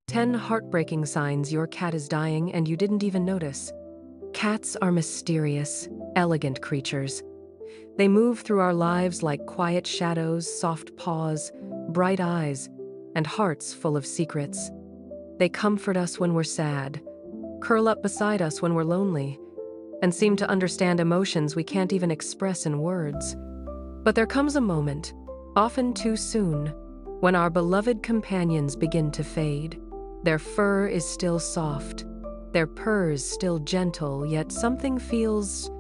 10 heartbreaking signs your cat is dying and you didn't even notice. Cats are mysterious, elegant creatures. They move through our lives like quiet shadows, soft paws, bright eyes, and hearts full of secrets. They comfort us when we're sad, curl up beside us when we're lonely, and seem to understand emotions we can't even express in words. But there comes a moment, often too soon, when our beloved companions begin to fade. Their fur is still soft, their purrs still gentle, yet something feels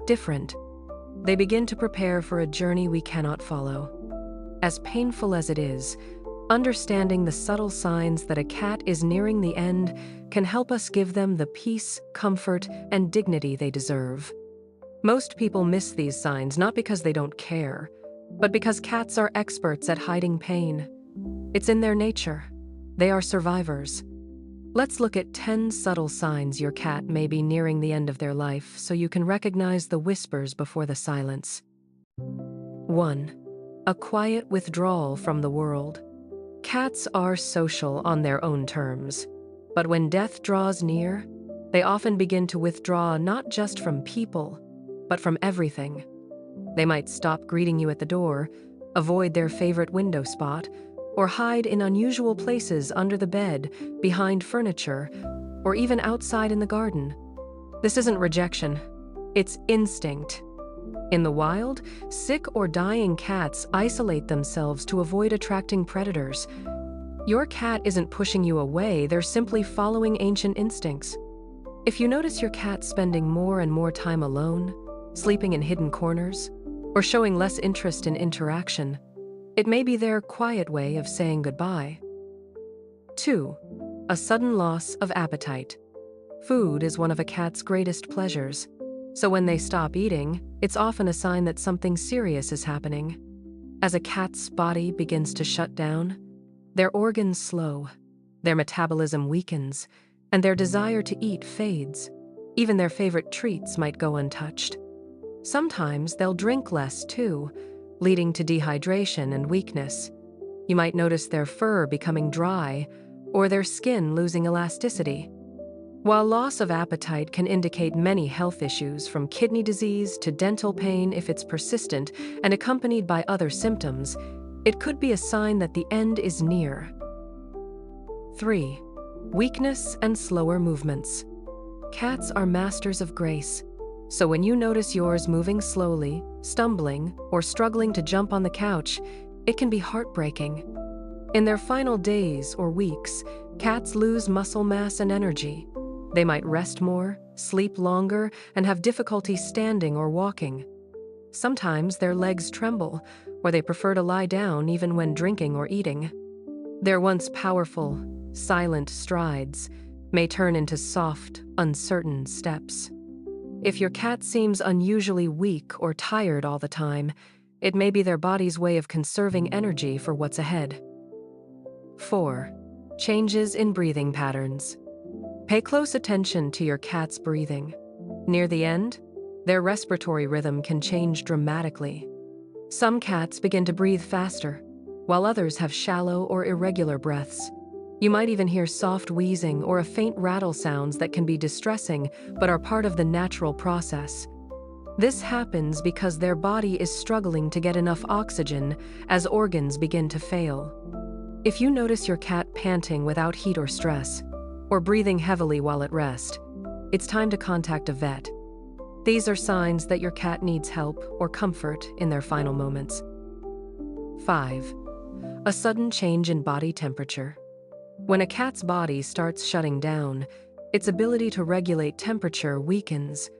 different. They begin to prepare for a journey we cannot follow. As painful as it is, understanding the subtle signs that a cat is nearing the end can help us give them the peace, comfort, and dignity they deserve. Most people miss these signs not because they don't care, but because cats are experts at hiding pain. It's in their nature. They are survivors. Let's look at 10 subtle signs your cat may be nearing the end of their life so you can recognize the whispers before the silence. 1. A quiet withdrawal from the world. Cats are social on their own terms, but when death draws near, they often begin to withdraw not just from people, but from everything. They might stop greeting you at the door, avoid their favorite window spot, or hide in unusual places under the bed, behind furniture, or even outside in the garden. This isn't rejection, it's instinct. In the wild, sick or dying cats isolate themselves to avoid attracting predators. Your cat isn't pushing you away, they're simply following ancient instincts. If you notice your cat spending more and more time alone, sleeping in hidden corners, or showing less interest in interaction, it may be their quiet way of saying goodbye. 2. A sudden loss of appetite. Food is one of a cat's greatest pleasures, so when they stop eating, it's often a sign that something serious is happening. As a cat's body begins to shut down, their organs slow, their metabolism weakens, and their desire to eat fades. Even their favorite treats might go untouched. Sometimes they'll drink less too, leading to dehydration and weakness. You might notice their fur becoming dry or their skin losing elasticity. While loss of appetite can indicate many health issues, from kidney disease to dental pain if it's persistent and accompanied by other symptoms, it could be a sign that the end is near. 3. Weakness and slower movements. Cats are masters of grace, so when you notice yours moving slowly, stumbling, or struggling to jump on the couch, it can be heartbreaking. In their final days or weeks, cats lose muscle mass and energy. They might rest more, sleep longer, and have difficulty standing or walking. Sometimes their legs tremble, or they prefer to lie down even when drinking or eating. Their once powerful, silent strides may turn into soft, uncertain steps. If your cat seems unusually weak or tired all the time, it may be their body's way of conserving energy for what's ahead. 4. Changes in breathing patterns. Pay close attention to your cat's breathing. Near the end, their respiratory rhythm can change dramatically. Some cats begin to breathe faster, while others have shallow or irregular breaths. You might even hear soft wheezing or a faint rattle sounds that can be distressing but are part of the natural process. This happens because their body is struggling to get enough oxygen as organs begin to fail. If you notice your cat panting without heat or stress, or breathing heavily while at rest, it's time to contact a vet. These are signs that your cat needs help or comfort in their final moments. 5. A sudden change in body temperature. When a cat's body starts shutting down, its ability to regulate temperature weakens.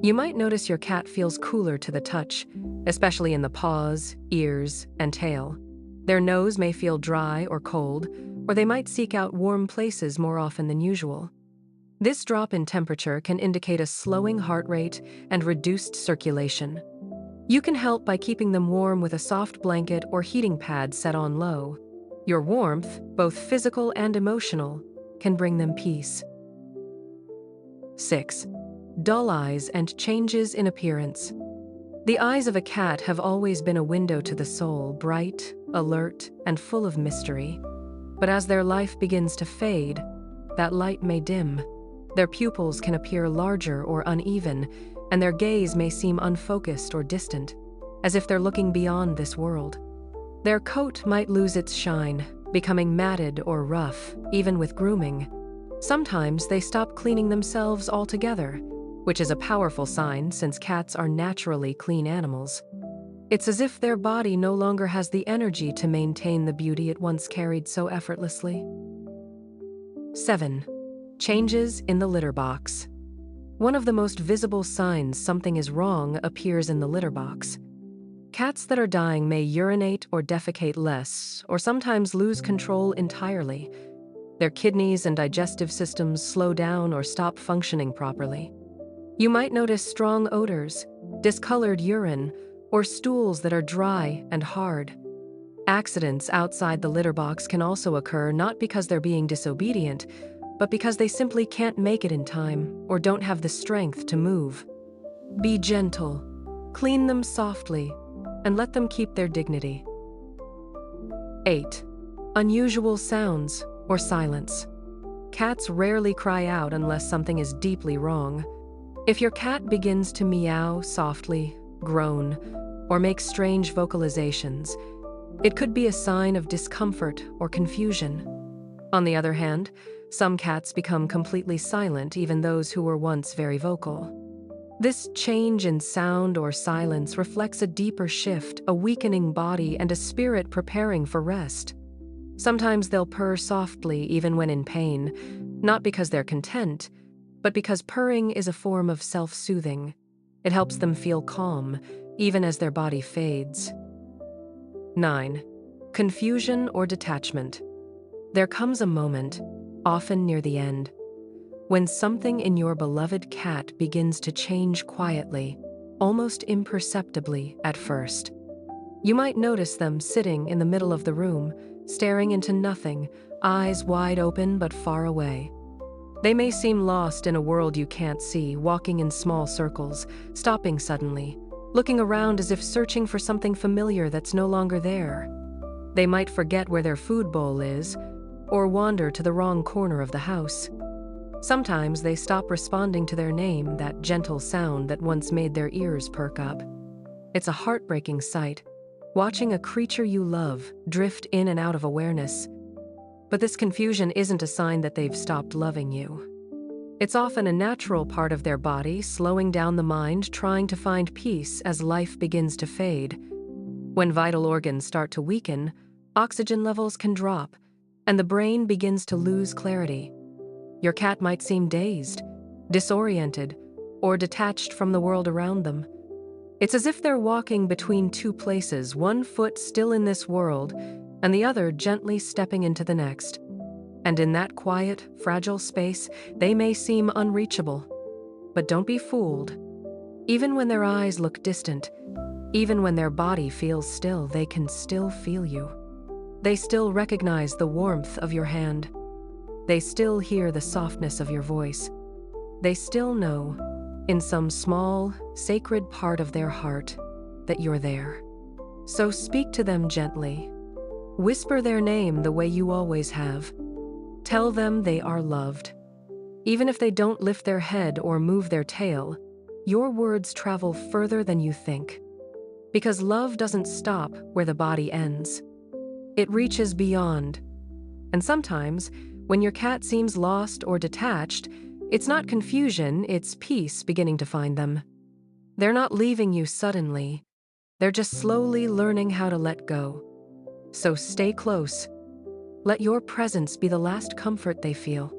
You might notice your cat feels cooler to the touch, especially in the paws, ears, and tail. Their nose may feel dry or cold, or they might seek out warm places more often than usual. This drop in temperature can indicate a slowing heart rate and reduced circulation. You can help by keeping them warm with a soft blanket or heating pad set on low. Your warmth, both physical and emotional, can bring them peace. 6. Dull eyes and changes in appearance. The eyes of a cat have always been a window to the soul, bright, alert, and full of mystery. But as their life begins to fade, that light may dim. Their pupils can appear larger or uneven, and their gaze may seem unfocused or distant, as if they're looking beyond this world. Their coat might lose its shine, becoming matted or rough, even with grooming. Sometimes they stop cleaning themselves altogether, which is a powerful sign since cats are naturally clean animals. It's as if their body no longer has the energy to maintain the beauty it once carried so effortlessly. 7. Changes in the litter box. One of the most visible signs something is wrong appears in the litter box. Cats that are dying may urinate or defecate less, or sometimes lose control entirely. Their kidneys and digestive systems slow down or stop functioning properly. You might notice strong odors, discolored urine, or stools that are dry and hard. Accidents outside the litter box can also occur not because they're being disobedient, but because they simply can't make it in time or don't have the strength to move. Be gentle, clean them softly, and let them keep their dignity. 8. Unusual sounds or silence. Cats rarely cry out unless something is deeply wrong. If your cat begins to meow softly, groan, or make strange vocalizations, it could be a sign of discomfort or confusion. On the other hand, some cats become completely silent, even those who were once very vocal. This change in sound or silence reflects a deeper shift, a weakening body, and a spirit preparing for rest. Sometimes they'll purr softly even when in pain, not because they're content, but because purring is a form of self-soothing. It helps them feel calm, even as their body fades. 9. Confusion or detachment. There comes a moment, often near the end, when something in your beloved cat begins to change quietly, almost imperceptibly at first. You might notice them sitting in the middle of the room, staring into nothing, eyes wide open but far away. They may seem lost in a world you can't see, walking in small circles, stopping suddenly, looking around as if searching for something familiar that's no longer there. They might forget where their food bowl is, or wander to the wrong corner of the house. Sometimes they stop responding to their name, that gentle sound that once made their ears perk up. It's a heartbreaking sight, watching a creature you love drift in and out of awareness. But this confusion isn't a sign that they've stopped loving you. It's often a natural part of their body slowing down the mind, trying to find peace as life begins to fade. When vital organs start to weaken, oxygen levels can drop, and the brain begins to lose clarity. Your cat might seem dazed, disoriented, or detached from the world around them. It's as if they're walking between two places, one foot still in this world, and the other gently stepping into the next. And in that quiet, fragile space, they may seem unreachable. But don't be fooled. Even when their eyes look distant, even when their body feels still, they can still feel you. They still recognize the warmth of your hand. They still hear the softness of your voice. They still know, in some small, sacred part of their heart, that you're there. So speak to them gently. Whisper their name the way you always have. Tell them they are loved. Even if they don't lift their head or move their tail, your words travel further than you think. Because love doesn't stop where the body ends. It reaches beyond. And sometimes, when your cat seems lost or detached, it's not confusion, it's peace beginning to find them. They're not leaving you suddenly. They're just slowly learning how to let go. So stay close. Let your presence be the last comfort they feel.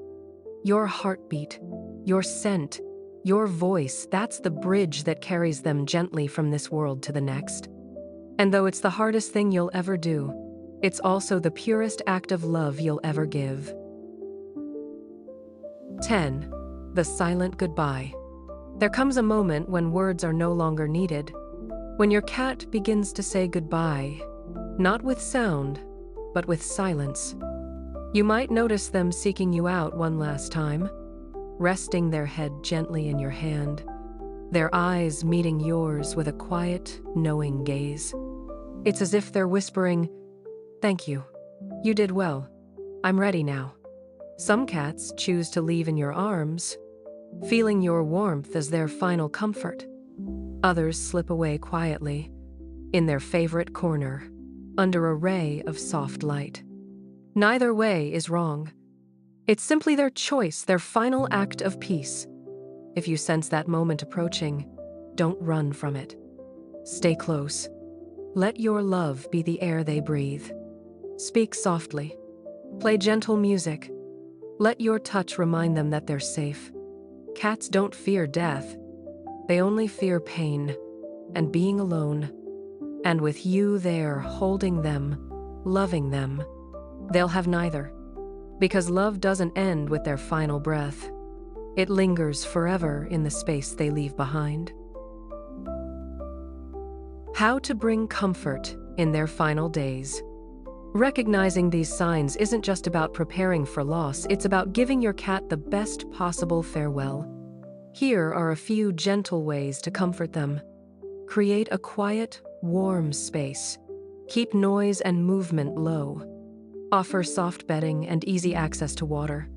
Your heartbeat, your scent, your voice, that's the bridge that carries them gently from this world to the next. And though it's the hardest thing you'll ever do, it's also the purest act of love you'll ever give. 10. The silent goodbye. There comes a moment when words are no longer needed. When your cat begins to say goodbye, not with sound, but with silence. You might notice them seeking you out one last time, resting their head gently in your hand, their eyes meeting yours with a quiet, knowing gaze. It's as if they're whispering, "Thank you. You did well. I'm ready now. Some cats choose to leave in your arms, feeling your warmth as their final comfort. Others slip away quietly, in their favorite corner, under a ray of soft light. Neither way is wrong. It's simply their choice, their final act of peace. If you sense that moment approaching, don't run from it. Stay close. Let your love be the air they breathe. Speak softly. Play gentle music. Let your touch remind them that they're safe. Cats don't fear death. They only fear pain and being alone. And with you there, holding them, loving them, they'll have neither. Because love doesn't end with their final breath. It lingers forever in the space they leave behind. How to bring comfort in their final days. Recognizing these signs isn't just about preparing for loss, it's about giving your cat the best possible farewell. Here are a few gentle ways to comfort them. Create a quiet, warm space. Keep noise and movement low. Offer soft bedding and easy access to water.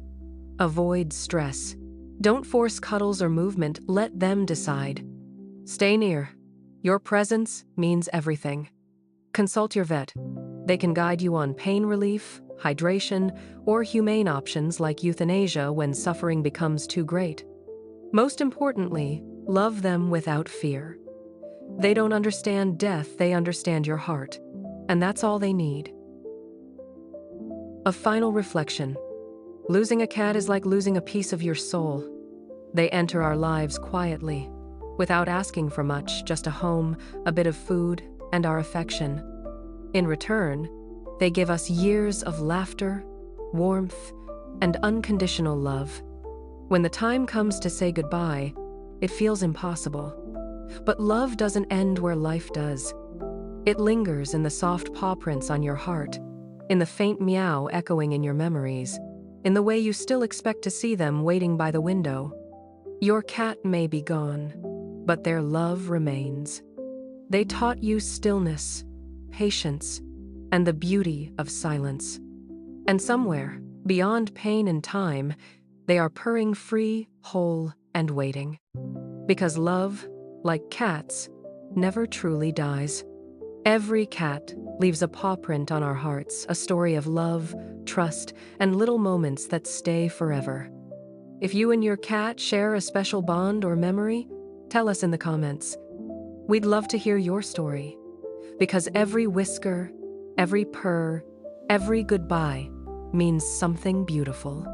Avoid stress. Don't force cuddles or movement, let them decide. Stay near. Your presence means everything. Consult your vet. They can guide you on pain relief, hydration, or humane options like euthanasia when suffering becomes too great. Most importantly, love them without fear. They don't understand death, they understand your heart. And that's all they need. A final reflection. Losing a cat is like losing a piece of your soul. They enter our lives quietly, without asking for much, just a home, a bit of food, and our affection. In return, they give us years of laughter, warmth, and unconditional love. When the time comes to say goodbye, it feels impossible. But love doesn't end where life does. It lingers in the soft paw prints on your heart, in the faint meow echoing in your memories, in the way you still expect to see them waiting by the window. Your cat may be gone, but their love remains. They taught you stillness, patience, and the beauty of silence. And somewhere, beyond pain and time, they are purring free, whole, and waiting. Because love, like cats, never truly dies. Every cat leaves a paw print on our hearts, a story of love, trust, and little moments that stay forever. If you and your cat share a special bond or memory, tell us in the comments. We'd love to hear your story. Because every whisker, every purr, every goodbye means something beautiful.